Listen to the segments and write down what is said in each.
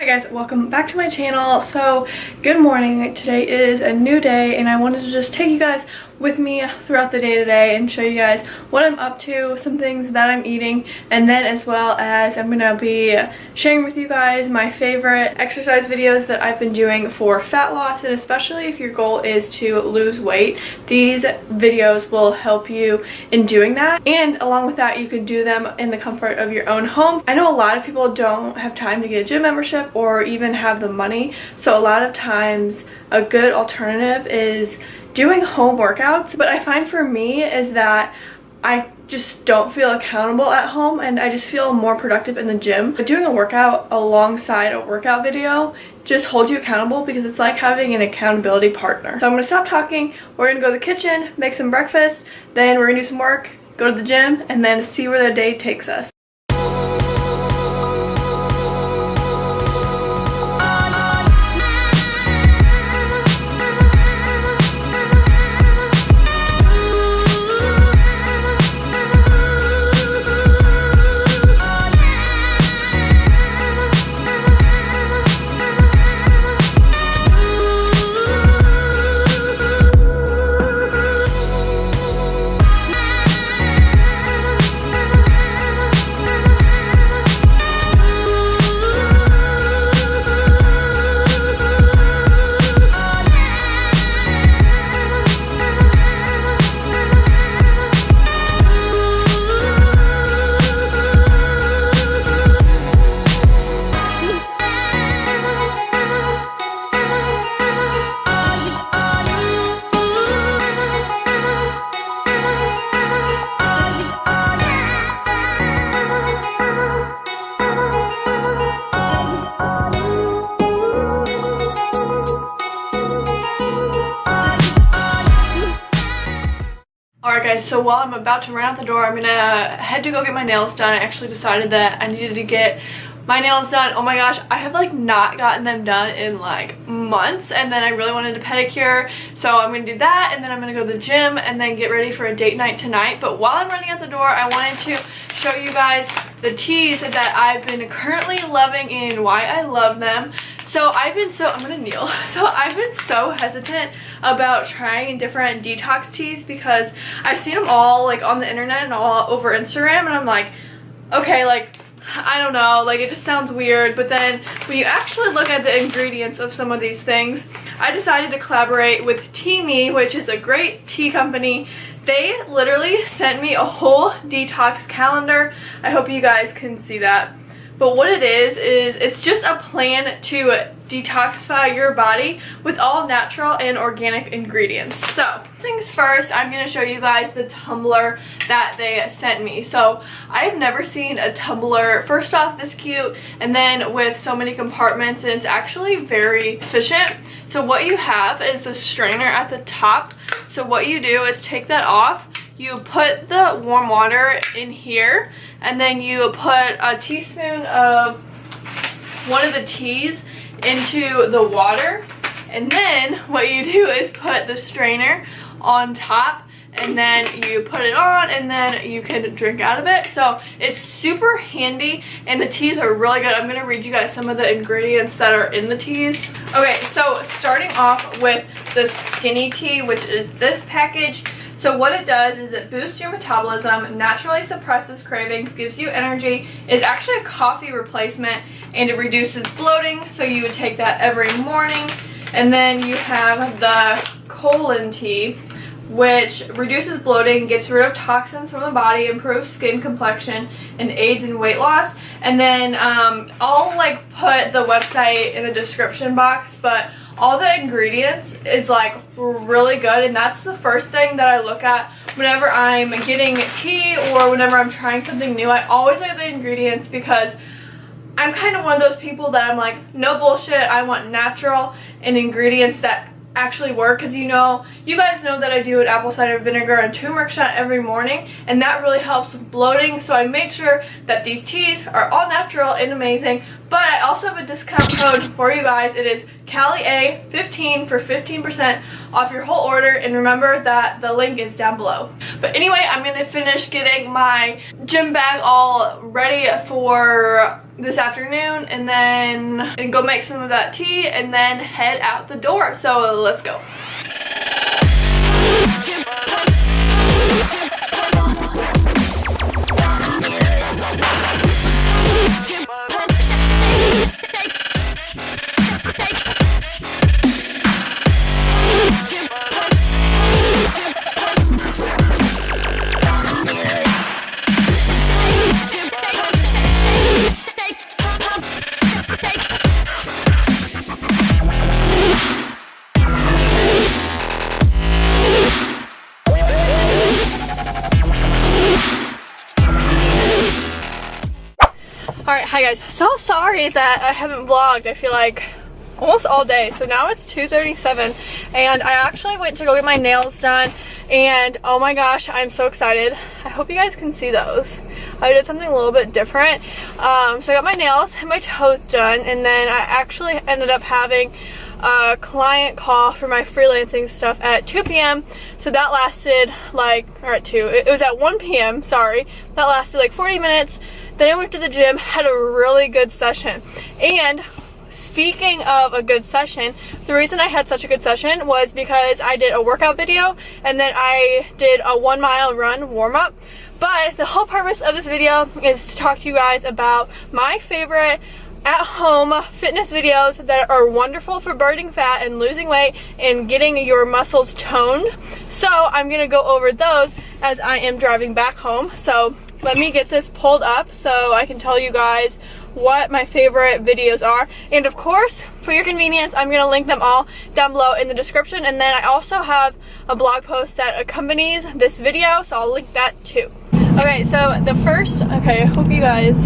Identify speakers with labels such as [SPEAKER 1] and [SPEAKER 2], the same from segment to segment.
[SPEAKER 1] Hi guys, welcome back to my channel. So good morning. Today is a new day and I wanted to just take you guys with me throughout the day today and show you guys what I'm up to, some things that I'm eating, and then as well as I'm gonna be sharing with you guys my favorite exercise videos that I've been doing for fat loss, and especially if your goal is to lose weight, these videos will help you in doing that. And along with that, you can do them in the comfort of your own home. I know a lot of people don't have time to get a gym membership or even have the money, so a lot of times a good alternative is doing home workouts. But I find for me is that I just don't feel accountable at home and I just feel more productive in the gym. But doing a workout alongside a workout video just holds you accountable because it's like having an accountability partner. So I'm gonna stop talking, we're gonna go to the kitchen, make some breakfast, then we're gonna do some work, go to the gym, and then see where the day takes us. Alright guys, so while I'm about to run out the door, I'm gonna head to go get my nails done. I actually decided that I needed to get my nails done. Oh my gosh, I have like not gotten them done in like months, and then I really wanted a pedicure, so I'm gonna do that, and then I'm gonna go to the gym and then get ready for a date night tonight. But while I'm running out the door, I wanted to show you guys the teas that I've been currently loving and why I love them. So I'm gonna kneel. So I've been so hesitant about trying different detox teas because I've seen them all like on the internet and all over Instagram, and I'm like, okay, like I don't know, like it just sounds weird. But then when you actually look at the ingredients of some of these things, I decided to collaborate with Teami, which is a great tea company. They literally sent me a whole detox calendar. I hope you guys can see that. But what it is it's just a plan to detoxify your body with all natural and organic ingredients. So things first, I'm going to show you guys the tumbler that they sent me. So I've never seen a tumbler, first off, this cute, and then with so many compartments, and it's actually very efficient. So what you have is the strainer at the top. So what you do is take that off, you put the warm water in here, and then you put a teaspoon of one of the teas into the water, and then what you do is put the strainer on top, and then you put it on, and then you can drink out of it. So it's super handy, and the teas are really good. I'm going to read you guys some of the ingredients that are in the teas. Okay, so starting off with the skinny tea, which is this package. So what it does is it boosts your metabolism, naturally suppresses cravings, gives you energy, is actually a coffee replacement, and it reduces bloating, so you would take that every morning. And then you have the colon tea, which reduces bloating, gets rid of toxins from the body, improves skin complexion, and aids in weight loss. And then I'll like put the website in the description box, but all the ingredients is like really good, and that's the first thing that I look at whenever I'm getting tea or whenever I'm trying something new. I always look at the ingredients because I'm kind of one of those people that I'm like, no bullshit, I want natural and ingredients that actually work, because you guys know that I do an apple cider vinegar and turmeric shot every morning, and that really helps with bloating. So I made sure that these teas are all natural and amazing. But I also have a discount code for you guys. It is CallieA15 for 15% off your whole order, and remember that the link is down below. But anyway, I'm gonna finish getting my gym bag all ready for this afternoon and then go make some of that tea and then head out the door. So let's go. Alright, hi guys. So sorry that I haven't vlogged, I feel like almost all day. So now it's 2:37 and I actually went to go get my nails done and oh my gosh, I'm so excited. I hope you guys can see those. I did something a little bit different. So I got my nails and my toes done and then I actually ended up having a client call for my freelancing stuff at 2 p.m. So that lasted or at 2, it was at 1 p.m. sorry. That lasted like 40 minutes. Then I went to the gym, had a really good session. And speaking of a good session, the reason I had such a good session was because I did a workout video and then I did a 1 mile run warm-up. But the whole purpose of this video is to talk to you guys about my favorite at-home fitness videos that are wonderful for burning fat and losing weight and getting your muscles toned. So I'm gonna go over those as I am driving back home. So let me get this pulled up so I can tell you guys what my favorite videos are. And of course, for your convenience, I'm going to link them all down below in the description. And then I also have a blog post that accompanies this video, so I'll link that too. Okay, so the first, okay, I hope you guys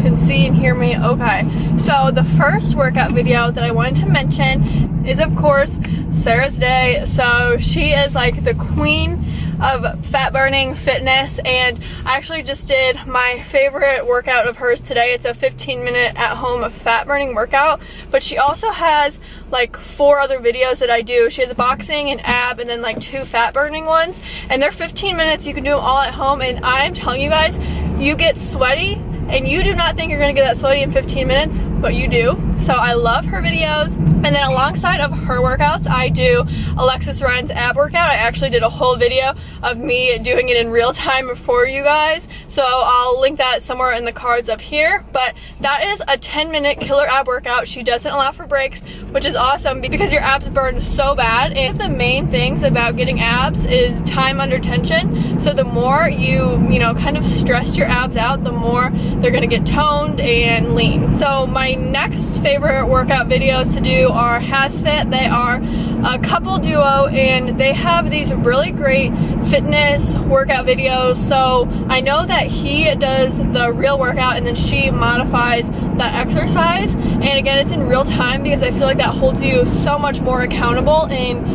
[SPEAKER 1] can see and hear me okay. So the first workout video that I wanted to mention is of course Sarah's day. So she is like the queen of fat burning fitness and I actually just did my favorite workout of hers today. It's a 15-minute at home fat burning workout, but she also has like 4 other videos that I do. She has a boxing, an ab, and then like 2 fat burning ones, and they're 15 minutes. You can do them all at home and I'm telling you guys, you get sweaty and you do not think you're gonna get that sweaty in 15 minutes, but you do. So I love her videos. And then alongside of her workouts, I do Alexis Ryan's ab workout. I actually did a whole video of me doing it in real time for you guys. So I'll link that somewhere in the cards up here. But that is a 10-minute killer ab workout. She doesn't allow for breaks, which is awesome because your abs burn so bad. And one of the main things about getting abs is time under tension. So the more you kind of stress your abs out, the more they're gonna get toned and lean. So my next favorite workout videos to do are HasFit. They are a couple duo and they have these really great fitness workout videos. So I know that he does the real workout and then she modifies that exercise, and again it's in real time because I feel like that holds you so much more accountable in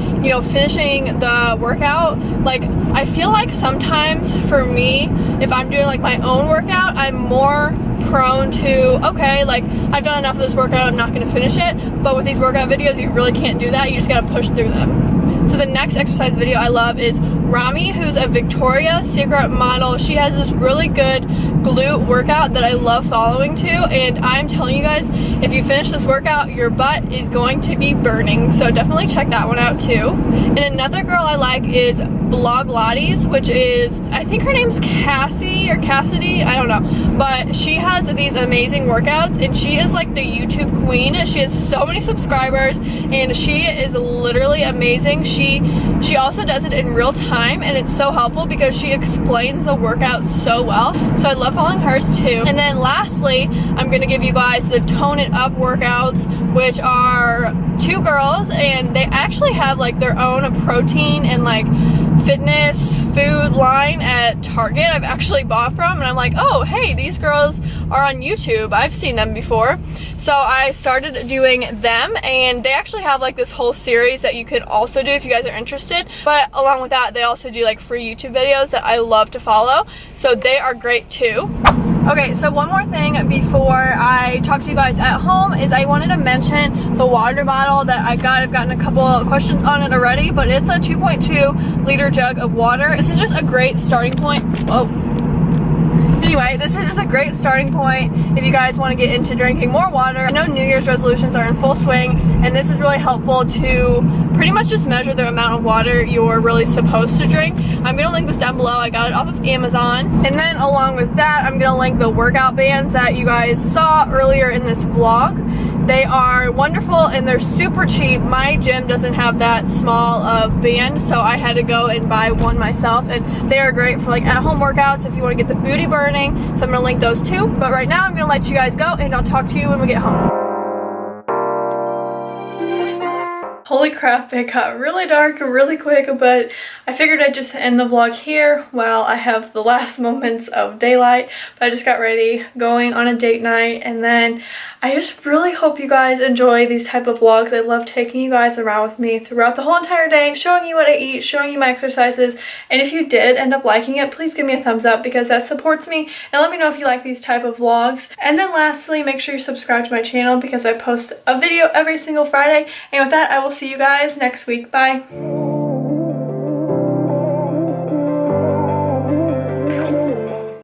[SPEAKER 1] finishing the workout. Like I feel like sometimes for me, if I'm doing like my own workout, I'm more prone to, okay, like I've done enough of this workout, I'm not going to finish it. But with these workout videos, you really can't do that. You just got to push through them. So the next exercise video I love is Rami, who's a Victoria's Secret model. She has this really good glute workout that I love following to, and I'm telling you guys, if you finish this workout, your butt is going to be burning. So definitely check that one out too. And another girl I like is Blog Lottie's, which is, I think her name's Cassie or Cassidy, I don't know, but she has these amazing workouts and she is like the YouTube queen. She has so many subscribers and she is literally amazing. She also does it in real time and it's so helpful because she explains the workout so well. So I love following hers too. And then lastly, I'm gonna give you guys the Tone It Up workouts, which are 2 girls and they actually have like their own protein and like fitness food line at Target I've actually bought from, and I'm like, oh hey, these girls are on YouTube, I've seen them before. So I started doing them and they actually have like this whole series that you could also do if you guys are interested, but along with that they also do like free YouTube videos that I love to follow, so they are great too. Okay, so one more thing before I talk to you guys at home is I wanted to mention the water bottle that I got. I've gotten a couple of questions on it already, but it's a 2.2 liter jug of water. This is just a great starting point. Whoa. If you Anyway, this is just a great starting point if you guys want to get into drinking more water. I know New Year's resolutions are in full swing, and this is really helpful to pretty much just measure the amount of water you're really supposed to drink. I'm gonna link this down below. I got it off of Amazon. And then along with that, I'm gonna link the workout bands that you guys saw earlier in this vlog. They are wonderful and they're super cheap. My gym doesn't have that small of band, so I had to go and buy one myself, and they are great for like at-home workouts if you want to get the booty burning. So I'm gonna link those too. But right now I'm gonna let you guys go, and I'll talk to you when we get home. Holy crap, it got really dark really quick, but I figured I'd just end the vlog here while I have the last moments of daylight. But I just got ready, going on a date night, and then I just really hope you guys enjoy these type of vlogs. I love taking you guys around with me throughout the whole entire day, showing you what I eat, showing you my exercises, and if you did end up liking it, please give me a thumbs up because that supports me, and let me know if you like these type of vlogs. And then lastly, make sure you subscribe to my channel because I post a video every single Friday, and with that, I will see you guys next week. Bye!